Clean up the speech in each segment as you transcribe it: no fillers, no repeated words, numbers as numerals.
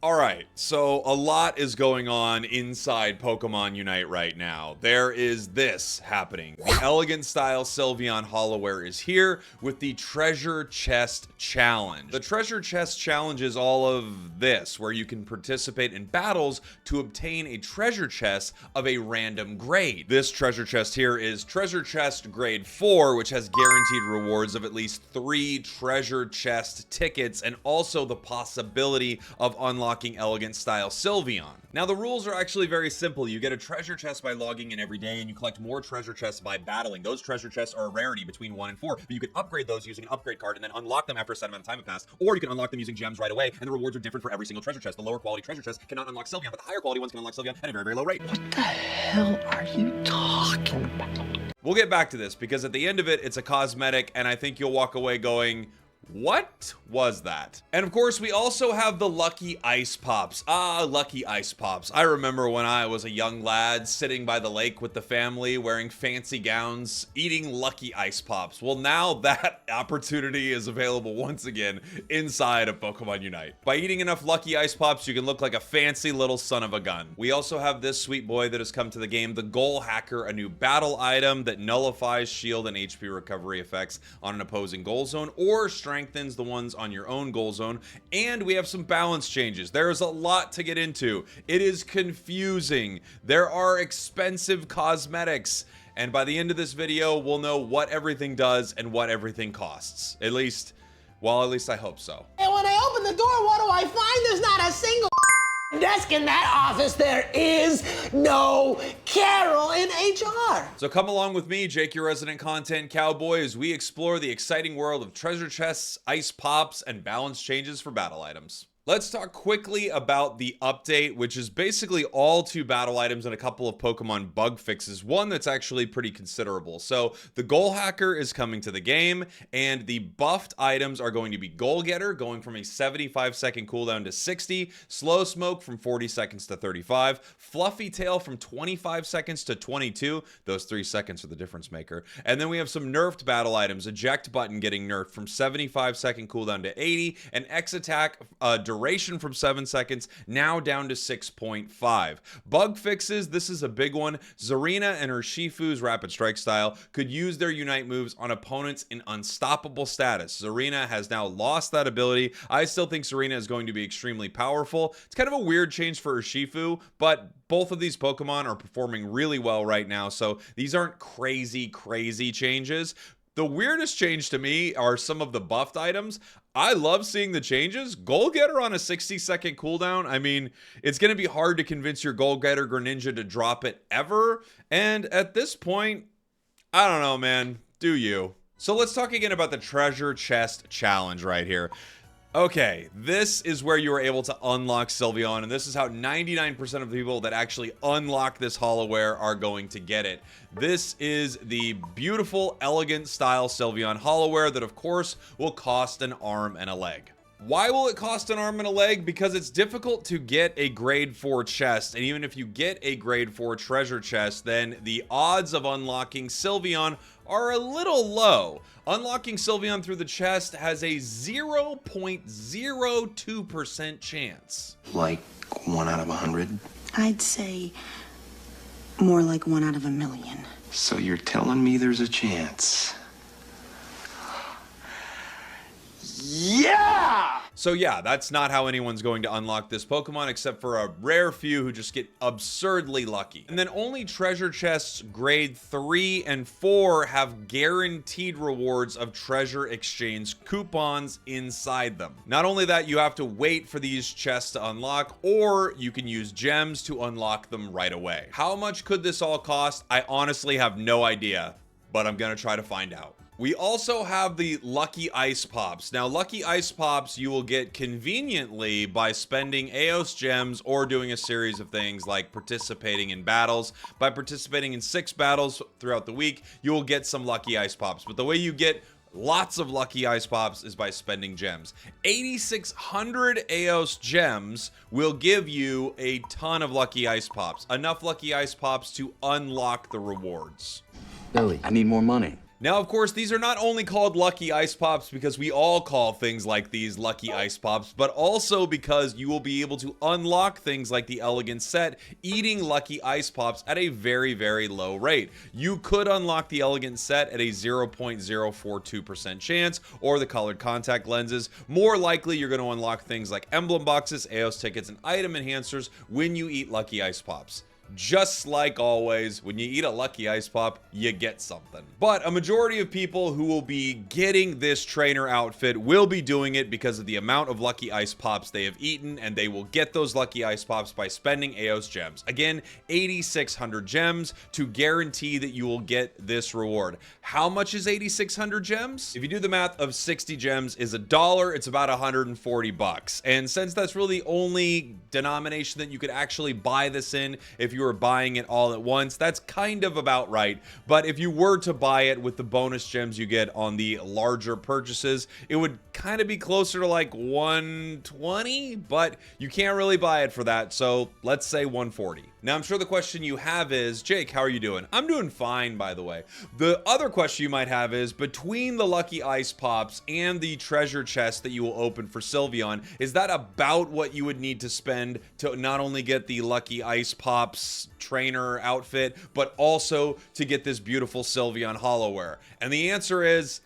Alright, so a lot is going on inside Pokemon Unite right now. There is this happening. The Elegant Style Sylveon Holowear is here with the Treasure Chest Challenge. The Treasure Chest Challenge is all of this, where you can participate in battles to obtain a treasure chest of a random grade. This treasure chest here is Treasure Chest Grade 4, which has guaranteed rewards of at least 3 treasure chest tickets and also the possibility of unlocking Elegant Style Sylveon. Now the rules are actually very simple. You get a treasure chest by logging in every day and you collect more treasure chests by battling. Those treasure chests are a rarity between 1 and 4, but you can upgrade those using an upgrade card and then unlock them after a set amount of time has passed, or you can unlock them using gems right away, and the rewards are different for every single treasure chest. The lower quality treasure chests cannot unlock Sylveon, but the higher quality ones can unlock Sylveon at a very, very low rate. What the hell are you talking about? We'll get back to this because at the end of it, it's a cosmetic, and I think you'll walk away going, what was that? And of course, we also have the Lucky Ice Pops. Lucky Ice Pops. I remember when I was a young lad sitting by the lake with the family, wearing fancy gowns, eating Lucky Ice Pops. Well, now that opportunity is available once again inside of Pokemon Unite. By eating enough Lucky Ice Pops, you can look like a fancy little son of a gun. We also have this sweet boy that has come to the game, the Goal Hacker, a new battle item that nullifies shield and HP recovery effects on an opposing goal zone, or strengthens the ones on your own goal zone. And we have some balance changes. There is a lot to get into. It is confusing. There are expensive cosmetics. And by the end of this video, we'll know what everything does and what everything costs. At least I hope so. And when I open the door, what do I find? There's not a single desk in that office. There is no Carol in HR. So come along with me, Jake, your resident content cowboy, as we explore the exciting world of treasure chests, ice pops, and balance changes for battle items. Let's talk quickly about the update, which is basically all 2 battle items and a couple of Pokemon bug fixes, one that's actually pretty considerable. So the Goal Hacker is coming to the game, and the buffed items are going to be Goal Getter, going from a 75-second cooldown to 60, Slow Smoke from 40 seconds to 35, Fluffy Tail from 25 seconds to 22, those 3 seconds are the difference maker, and then we have some nerfed battle items, Eject Button getting nerfed from 75-second cooldown to 80, and X Attack duration from 7 seconds now down to 6.5. Bug fixes, this is a big one. Zarina and her Shifu's Rapid Strike style could use their Unite moves on opponents in unstoppable status. Zarina has now lost that ability. I still think Zarina is going to be extremely powerful. It's kind of a weird change for her Shifu, but both of these Pokemon are performing really well right now, so these aren't crazy changes. The weirdest change to me are some of the buffed items. I love seeing the changes. Goal Getter on a 60-second cooldown. I mean, it's going to be hard to convince your Goal Getter Greninja to drop it ever. And at this point, I don't know, man. Do you? So let's talk again about the Treasure Chest Challenge right here. Okay, this is where you are able to unlock Sylveon, and this is how 99% of the people that actually unlock this Holowear are going to get it. This is the beautiful, elegant style Sylveon Holowear that, of course, will cost an arm and a leg. Why will it cost an arm and a leg? Because it's difficult to get a grade 4 chest, and even if you get a grade 4 treasure chest, then the odds of unlocking Sylveon are a little low. Unlocking Sylveon through the chest has a 0.02% chance. Like 1 out of 100? I'd say more like 1 out of 1,000,000. So you're telling me there's a chance? Yeah! So yeah, that's not how anyone's going to unlock this Pokemon, except for a rare few who just get absurdly lucky. And then only treasure chests grade 3 and 4 have guaranteed rewards of treasure exchange coupons inside them. Not only that, you have to wait for these chests to unlock, or you can use gems to unlock them right away. How much could this all cost? I honestly have no idea, but I'm gonna try to find out. We also have the Lucky Ice Pops. Now, Lucky Ice Pops you will get conveniently by spending Aeos gems or doing a series of things like participating in battles. By participating in 6 battles throughout the week, you will get some Lucky Ice Pops. But the way you get lots of Lucky Ice Pops is by spending gems. 8,600 Aeos gems will give you a ton of Lucky Ice Pops. Enough Lucky Ice Pops to unlock the rewards. Billy, I need more money. Now, of course, these are not only called Lucky Ice Pops because we all call things like these Lucky Ice Pops, but also because you will be able to unlock things like the Elegant set eating Lucky Ice Pops at a very, very low rate. You could unlock the Elegant set at a 0.042% chance, or the colored contact lenses. More likely, you're going to unlock things like emblem boxes, AOS tickets, and item enhancers when you eat Lucky Ice Pops. Just like always, when you eat a Lucky Ice Pop, you get something. But a majority of people who will be getting this trainer outfit will be doing it because of the amount of Lucky Ice Pops they have eaten, and they will get those Lucky Ice Pops by spending AOS gems. Again, 8,600 gems to guarantee that you will get this reward. How much is 8,600 gems? If you do the math of 60 gems is $1, it's about 140 bucks. And since that's really the only denomination that you could actually buy this in, if you were buying it all at once, that's kind of about right. But if you were to buy it with the bonus gems you get on the larger purchases, it would kind of be closer to like 120, but you can't really buy it for that, so let's say 140. Now, I'm sure the question you have is, Jake, how are you doing? I'm doing fine, by the way. The other question you might have is, between the Lucky Ice Pops and the treasure chest that you will open for Sylveon, is that about what you would need to spend to not only get the Lucky Ice Pops trainer outfit, but also to get this beautiful Sylveon Holowear? And the answer is,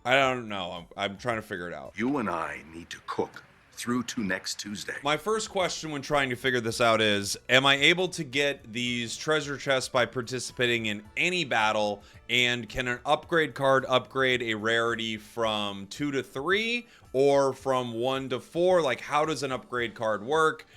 I don't know. I'm trying to figure it out. You and I need to cook through to next Tuesday. My first question when trying to figure this out is, am I able to get these treasure chests by participating in any battle? And can an upgrade card upgrade a rarity from 2 to 3 or from 1 to 4? Like, how does an upgrade card work?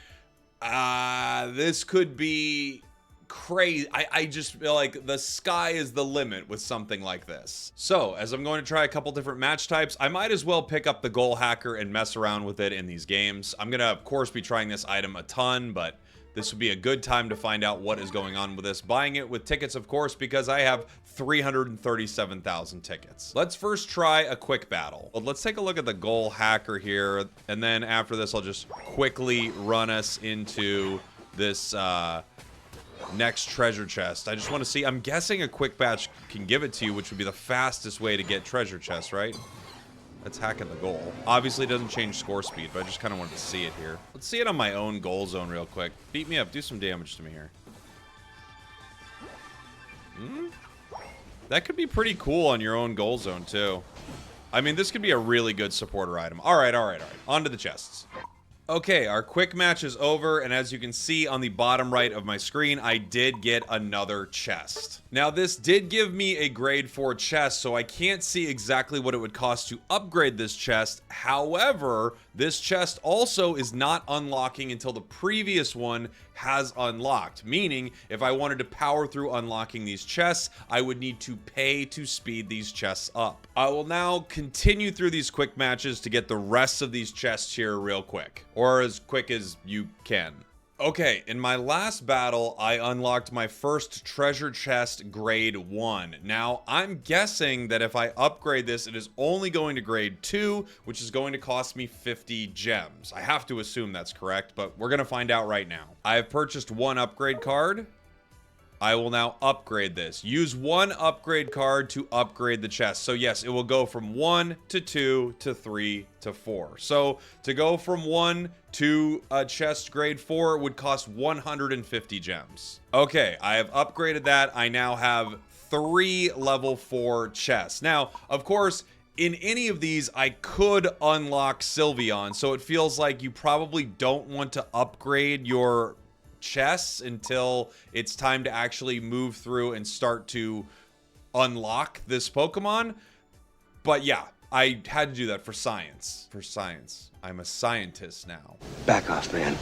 This could be crazy. I just feel like the sky is the limit with something like this. So, as I'm going to try a couple different match types, I might as well pick up the Goal Hacker and mess around with it in these games. I'm gonna, of course, be trying this item a ton, but this would be a good time to find out what is going on with this. Buying it with tickets, of course, because I have 337,000 tickets. Let's first try a quick battle. Well, let's take a look at the Goal Hacker here, and then after this, I'll just quickly run us into this next treasure chest. I just want to see, I'm guessing a quick batch can give it to you, which would be the fastest way to get treasure chests, right? Let's hack at the goal. Obviously, it doesn't change score speed, but I just kind of wanted to see it here. Let's see it on my own goal zone real quick. Beat me up. Do some damage to me here. That could be pretty cool on your own goal zone, too. I mean, this could be a really good supporter item. All right. On to the chests. Okay, our quick match is over, and as you can see on the bottom right of my screen, I did get another chest. Now, this did give me a grade 4 chest, so I can't see exactly what it would cost to upgrade this chest. However, this chest also is not unlocking until the previous one has unlocked, meaning if I wanted to power through unlocking these chests, I would need to pay to speed these chests up. I will now continue through these quick matches to get the rest of these chests here real quick, or as quick as you can. Okay, in my last battle, I unlocked my first treasure chest grade 1. Now, I'm guessing that if I upgrade this, it is only going to grade 2, which is going to cost me 50 gems. I have to assume that's correct, but we're going to find out right now. I have purchased one upgrade card. I will now upgrade this. Use one upgrade card to upgrade the chest. So yes, it will go from 1 to 2 to 3 to 4. So to go from 1 to a chest grade 4 would cost 150 gems. Okay, I have upgraded that. I now have 3 level 4 chests. Now, of course, in any of these, I could unlock Sylveon. So it feels like you probably don't want to upgrade your chests until it's time to actually move through and start to unlock this Pokemon. But yeah, I had to do that for science. For science. I'm a scientist now. Back off, man.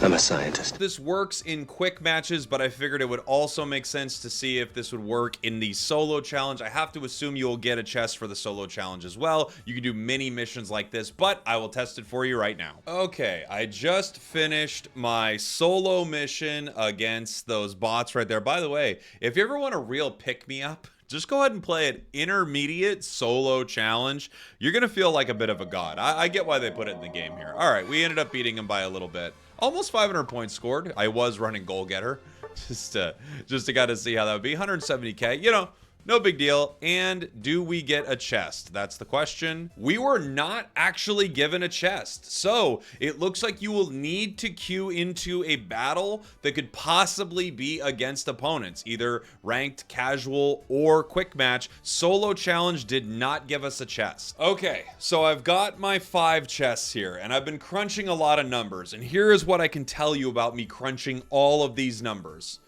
I'm a scientist. This works in quick matches, but I figured it would also make sense to see if this would work in the solo challenge. I have to assume you will get a chest for the solo challenge as well. You can do mini missions like this, but I will test it for you right now. Okay, I just finished my solo mission against those bots right there. By the way, if you ever want a real pick-me-up, just go ahead and play an intermediate solo challenge. You're going to feel like a bit of a god. I get why they put it in the game here. All right, we ended up beating him by a little bit. Almost 500 points scored. I was running goal getter just to kind of see how that would be. 170K, you know, No big deal. And do we get a chest? That's the question. We were not actually given a chest. So it looks like you will need to queue into a battle that could possibly be against opponents, either ranked, casual, or quick match. Solo challenge did not give us a chest. Okay, so I've got my 5 chests here, and I've been crunching a lot of numbers. And here is what I can tell you about me crunching all of these numbers.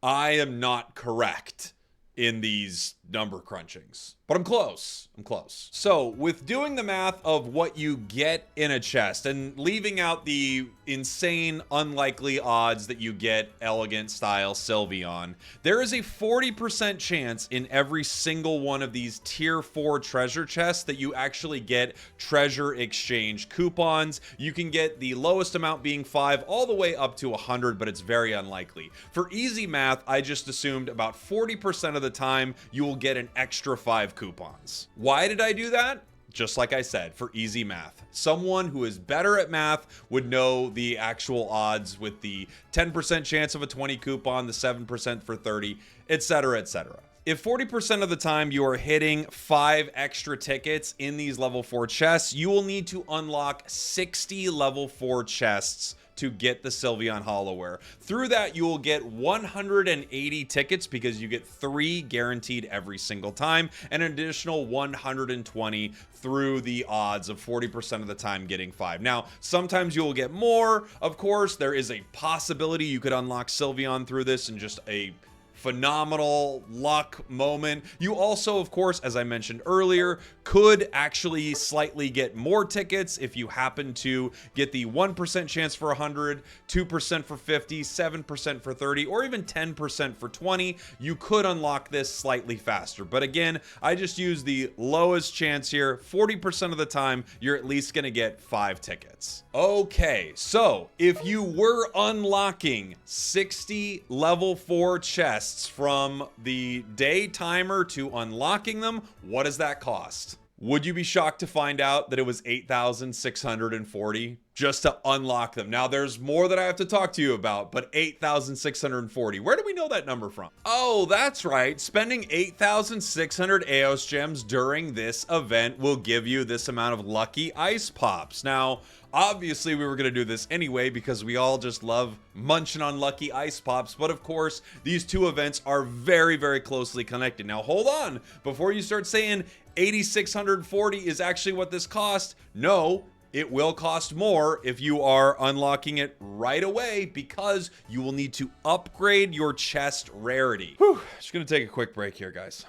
I am not correct in these number crunchings, but I'm close. I'm close. So with doing the math of what you get in a chest and leaving out the insane unlikely odds that you get Elegant Style Sylveon, there is a 40% chance in every single one of these tier 4 treasure chests that you actually get treasure exchange coupons. You can get the lowest amount being 5 all the way up to 100, but it's very unlikely. For easy math, I just assumed about 40% of the time you will get an extra 5 coupons. Why did I do that? Just like I said, for easy math. Someone who is better at math would know the actual odds with the 10% chance of a 20 coupon, the 7% for 30, etc., etc. If 40% of the time you are hitting 5 extra tickets in these level 4 chests, you will need to unlock 60 level 4 chests to get the Sylveon Holowear. Through that, you will get 180 tickets because you get 3 guaranteed every single time, and an additional 120 through the odds of 40% of the time getting 5. Now, sometimes you will get more. Of course, there is a possibility you could unlock Sylveon through this in just a phenomenal luck moment. You also, of course, as I mentioned earlier, could actually slightly get more tickets if you happen to get the 1% chance for 100, 2% for 50, 7% for 30, or even 10% for 20. You could unlock this slightly faster. But again, I just use the lowest chance here. 40% of the time, you're at least going to get 5 tickets. Okay, so if you were unlocking 60 level 4 chests from the day timer to unlocking them, what does that cost? Would you be shocked to find out that it was 8,640 just to unlock them? Now, there's more that I have to talk to you about, but 8,640. Where do we know that number from? Oh, that's right. Spending 8,600 Eos gems during this event will give you this amount of lucky ice pops. Now, obviously, we were going to do this anyway because we all just love munching on lucky ice pops. But of course, these two events are very, very closely connected. Now, hold on. Before you start saying 8,640 is actually what this cost, no, it will cost more if you are unlocking it right away because you will need to upgrade your chest rarity. Whew, just going to take a quick break here, guys.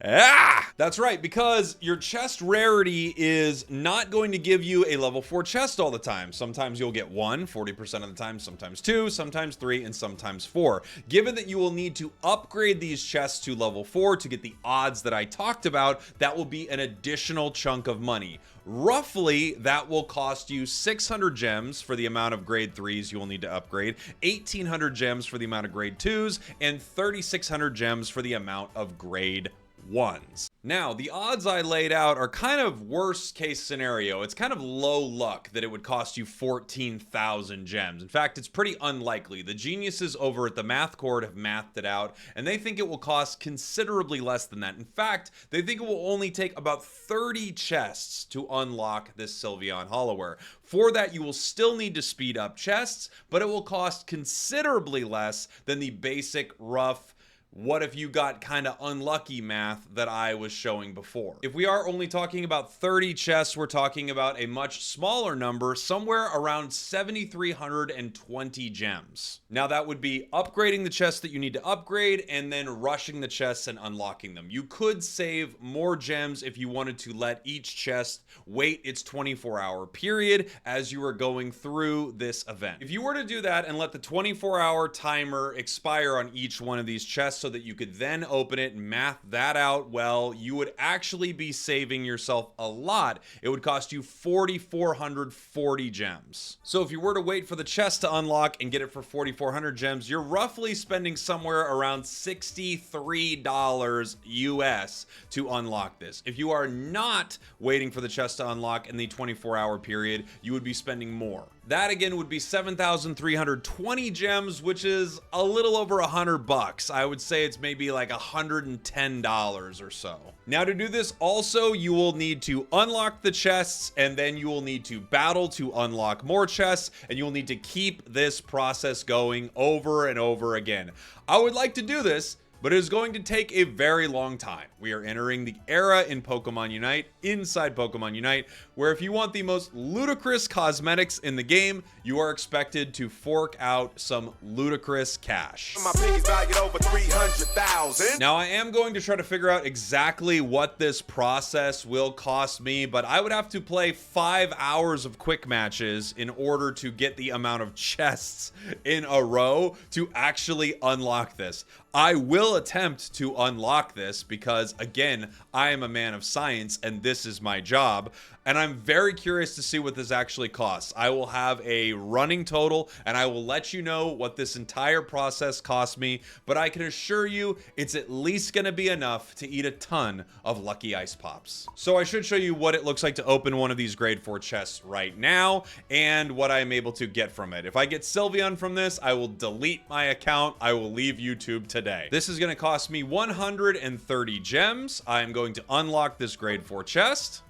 That's right, because your chest rarity is not going to give you a level 4 chest all the time. Sometimes you'll get 1, 40% of the time, sometimes 2, sometimes 3, and sometimes 4. Given that you will need to upgrade these chests to level 4 to get the odds that I talked about, that will be an additional chunk of money. Roughly, that will cost you 600 gems for the amount of grade 3s you will need to upgrade, 1,800 gems for the amount of grade 2s, and 3,600 gems for the amount of grade 1s. Now, the odds I laid out are kind of worst case scenario. It's kind of low luck that it would cost you 14,000 gems. In fact, it's pretty unlikely. The geniuses over at the math court have mathed it out, and they think it will cost considerably less than that. In fact, they think it will only take about 30 chests to unlock this Sylveon Holowear. For that, you will still need to speed up chests, but it will cost considerably less than the basic rough what if you got kind of unlucky math that I was showing before. If we are only talking about 30 chests, we're talking about a much smaller number, somewhere around 7,320 gems. Now that would be upgrading the chests that you need to upgrade and then rushing the chests and unlocking them. You could save more gems if you wanted to let each chest wait its 24-hour period as you are going through this event. If you were to do that and let the 24-hour timer expire on each one of these chests so that you could then open it and math that out, well, you would actually be saving yourself a lot. It would cost you 4,440 gems. So if you were to wait for the chest to unlock and get it for 4,400 gems, you're roughly spending somewhere around $63 US to unlock this. If you are not waiting for the chest to unlock in the 24-hour period, you would be spending more. That again would be 7,320 gems, which is a little over $100. I would say it's maybe like $110 or so. Now to do this also, you will need to unlock the chests, and then you will need to battle to unlock more chests, and you'll need to keep this process going over and over again. I would like to do this, but it is going to take a very long time. We are entering the era in Pokemon Unite, inside Pokemon Unite, where if you want the most ludicrous cosmetics in the game, you are expected to fork out some ludicrous cash. My piggy's valued over 300,000. Now I am going to try to figure out exactly what this process will cost me, but I would have to play 5 hours of quick matches in order to get the amount of chests in a row to actually unlock this. I will attempt to unlock this because, again, I am a man of science and this is my job. And I'm very curious to see what this actually costs. I will have a running total and I will let you know what this entire process cost me. But I can assure you it's at least going to be enough to eat a ton of lucky ice pops. So I should show you what it looks like to open one of these grade 4 chests right now and what I'm able to get from it. If I get Sylveon from this, I will delete my account. I will leave YouTube today. This is going to cost me 130 gems. I'm going to unlock this grade 4 chest.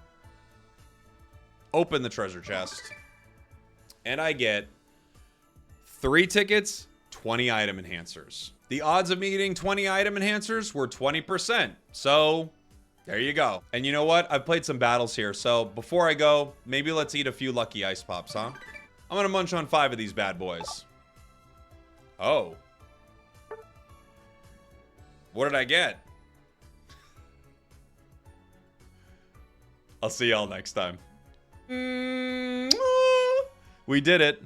Open the treasure chest. And I get 3 tickets, 20 item enhancers. The odds of me getting 20 item enhancers were 20%. So there you go. And you know what? I've played some battles here. So before I go, maybe let's eat a few lucky ice pops, huh? I'm gonna munch on 5 of these bad boys. Oh. What did I get? I'll see y'all next time. We did it.